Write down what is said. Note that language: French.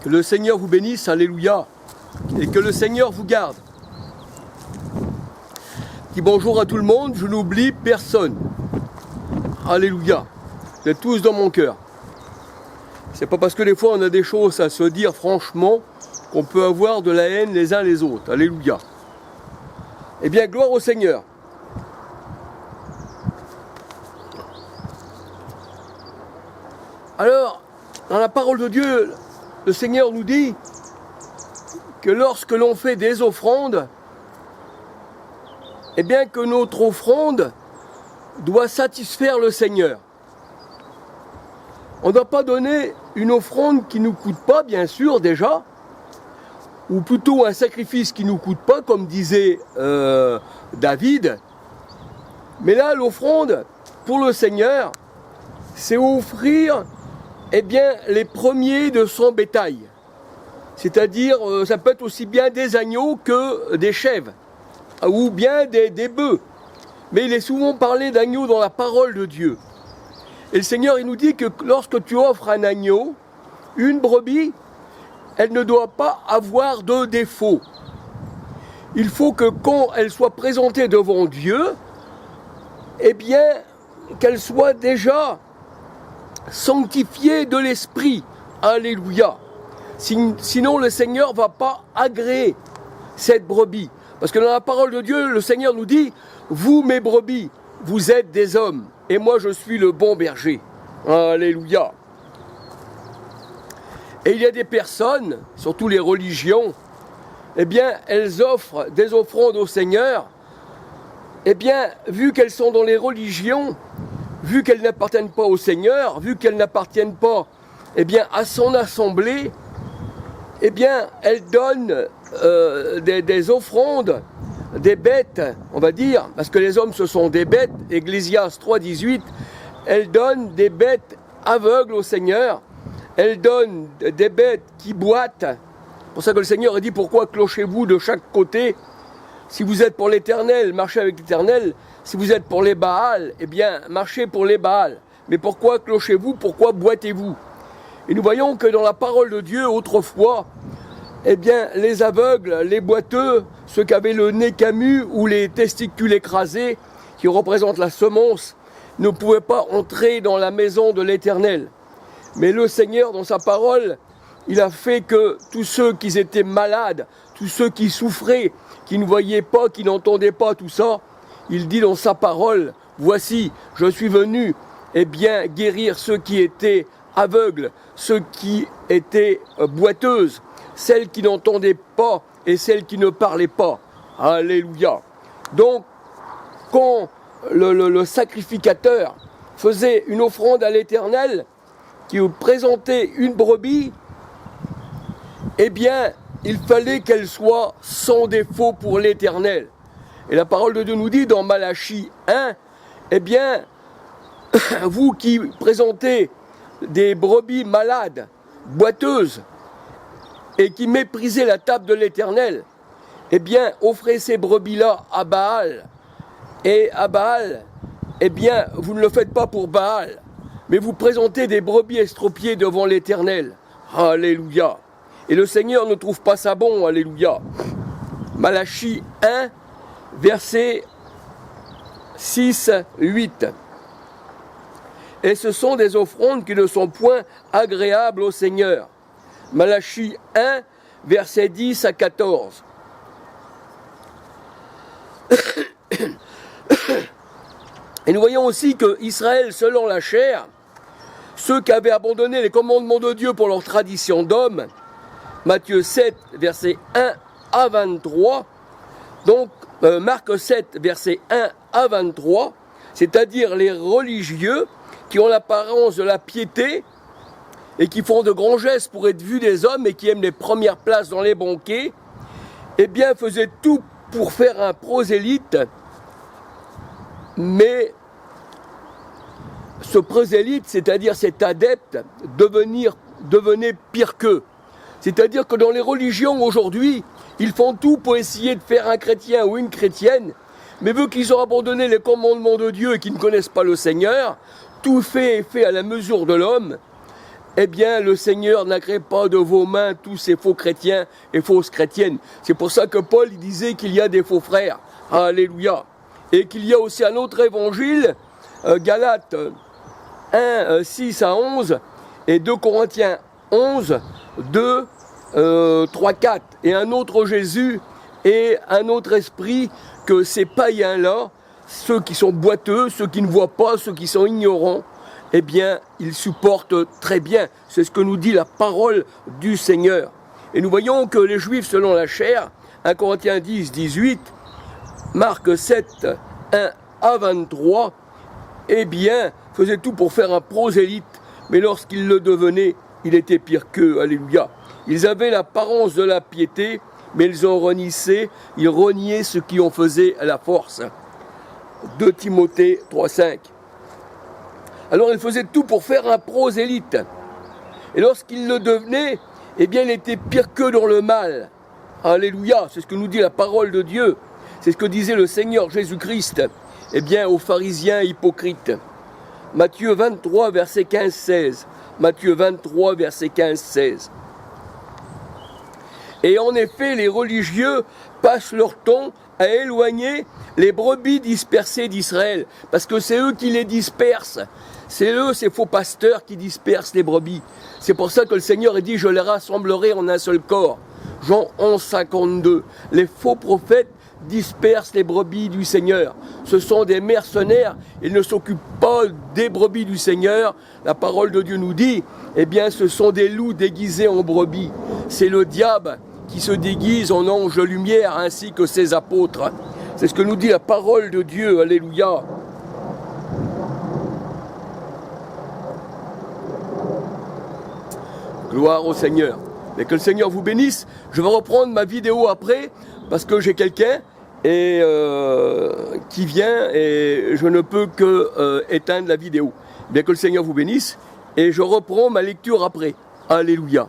Que le Seigneur vous bénisse, alléluia, et que le Seigneur vous garde. Dis bonjour à tout le monde, je n'oublie personne. Alléluia, vous êtes tous dans mon cœur. C'est pas parce que des fois on a des choses à se dire franchement qu'on peut avoir de la haine les uns les autres. Alléluia. Eh bien, gloire au Seigneur. Alors, dans la parole de Dieu, le Seigneur nous dit que lorsque l'on fait des offrandes, eh bien que notre offrande doit satisfaire le Seigneur. On ne doit pas donner une offrande qui ne nous coûte pas, bien sûr, déjà, ou plutôt un sacrifice qui ne nous coûte pas, comme disait David. Mais là, l'offrande pour le Seigneur, c'est offrir eh bien, les premiers de son bétail. C'est-à-dire, ça peut être aussi bien des agneaux que des chèvres, ou bien des bœufs. Mais il est souvent parlé d'agneaux dans la parole de Dieu. Et le Seigneur, il nous dit que lorsque tu offres un agneau, une brebis, elle ne doit pas avoir de défaut. Il faut que quand elle soit présentée devant Dieu, eh bien, qu'elle soit déjà sanctifiée de l'Esprit. Alléluia. Sinon, le Seigneur ne va pas agréer cette brebis. Parce que dans la parole de Dieu, le Seigneur nous dit, vous, mes brebis, vous êtes des hommes, et moi, je suis le bon berger. Alléluia. Et il y a des personnes, surtout les religions, eh bien, elles offrent des offrandes au Seigneur. Eh bien, vu qu'elles sont dans les religions, vu qu'elles n'appartiennent pas au Seigneur, vu qu'elles n'appartiennent pas, eh bien, à son assemblée, eh bien, elles donnent des offrandes, des bêtes, on va dire, parce que les hommes, ce sont des bêtes, Ecclésiaste 3,18, elles donnent des bêtes aveugles au Seigneur. Elle donne des bêtes qui boitent. C'est pour ça que le Seigneur a dit pourquoi clochez-vous de chaque côté. Si vous êtes pour l'Éternel, marchez avec l'Éternel. Si vous êtes pour les Baals, eh bien, marchez pour les Baals. Mais pourquoi clochez-vous? Pourquoi boitez-vous? Et nous voyons que dans la parole de Dieu, autrefois, eh bien, les aveugles, les boiteux, ceux qui avaient le nez camus ou les testicules écrasés, qui représentent la semence, ne pouvaient pas entrer dans la maison de l'Éternel. Mais le Seigneur, dans sa parole, il a fait que tous ceux qui étaient malades, tous ceux qui souffraient, qui ne voyaient pas, qui n'entendaient pas tout ça, il dit dans sa parole, voici, je suis venu, eh bien, guérir ceux qui étaient aveugles, ceux qui étaient boiteuses, celles qui n'entendaient pas et celles qui ne parlaient pas. Alléluia. Donc, quand le sacrificateur faisait une offrande à l'Éternel, qui présentait une brebis, eh bien, il fallait qu'elle soit sans défaut pour l'Éternel. Et la parole de Dieu nous dit dans Malachie 1, eh bien, vous qui présentez des brebis malades, boiteuses, et qui méprisez la table de l'Éternel, eh bien, offrez ces brebis-là à Baal. Et à Baal, eh bien, vous ne le faites pas pour Baal, mais vous présentez des brebis estropiées devant l'Éternel. Alléluia. Et le Seigneur ne trouve pas ça bon. Alléluia. Malachie 1, versets 6, 8. Et ce sont des offrandes qui ne sont point agréables au Seigneur. Malachie 1, versets 10 à 14. Et nous voyons aussi que Israël, selon la chair, ceux qui avaient abandonné les commandements de Dieu pour leur tradition d'homme, Matthieu 7, versets 1 à 23, donc Marc 7, versets 1 à 23, c'est-à-dire les religieux qui ont l'apparence de la piété et qui font de grands gestes pour être vus des hommes et qui aiment les premières places dans les banquets, eh bien faisaient tout pour faire un prosélyte, mais ce prosélyte, c'est-à-dire cet adepte, devenait pire qu'eux. C'est-à-dire que dans les religions aujourd'hui, ils font tout pour essayer de faire un chrétien ou une chrétienne, mais vu qu'ils ont abandonné les commandements de Dieu et qu'ils ne connaissent pas le Seigneur, tout fait est fait à la mesure de l'homme, eh bien le Seigneur n'agrée pas de vos mains tous ces faux chrétiens et fausses chrétiennes. C'est pour ça que Paul il disait qu'il y a des faux frères. Alléluia. Et qu'il y a aussi un autre évangile, Galates 1, 6 à 11, et 2 Corinthiens 11, 2, 3, 4, et un autre Jésus et un autre esprit que ces païens-là, ceux qui sont boiteux, ceux qui ne voient pas, ceux qui sont ignorants, eh bien, ils supportent très bien. C'est ce que nous dit la parole du Seigneur. Et nous voyons que les Juifs, selon la chair, 1 Corinthiens 10, 18, Marc 7, 1 à 23, eh bien, faisaient tout pour faire un prosélyte, mais lorsqu'ils le devenaient, il était pire qu'eux. Alléluia. Ils avaient l'apparence de la piété, mais ils reniaient ce qui en faisait la force. 2 Timothée 3, 5. Alors ils faisaient tout pour faire un prosélyte. Et lorsqu'il le devenait, eh bien il était pire qu'eux dans le mal. Alléluia, c'est ce que nous dit la parole de Dieu. C'est ce que disait le Seigneur Jésus-Christ, eh bien aux pharisiens hypocrites. Matthieu 23, verset 15-16. Matthieu 23, verset 15-16. Et en effet, les religieux passent leur temps à éloigner les brebis dispersées d'Israël, parce que c'est eux qui les dispersent. C'est eux, ces faux pasteurs, qui dispersent les brebis. C'est pour ça que le Seigneur a dit « Je les rassemblerai en un seul corps ». Jean 11, 52. Les faux prophètes dispersent les brebis du Seigneur. Ce sont des mercenaires, ils ne s'occupent pas des brebis du Seigneur. La parole de Dieu nous dit, eh bien ce sont des loups déguisés en brebis. C'est le diable qui se déguise en ange de lumière ainsi que ses apôtres. C'est ce que nous dit la parole de Dieu, alléluia. Gloire au Seigneur. Et que le Seigneur vous bénisse. Je vais reprendre ma vidéo après, parce que j'ai quelqu'un qui vient et je ne peux que éteindre la vidéo. Bien que le Seigneur vous bénisse, et je reprends ma lecture après. Alléluia.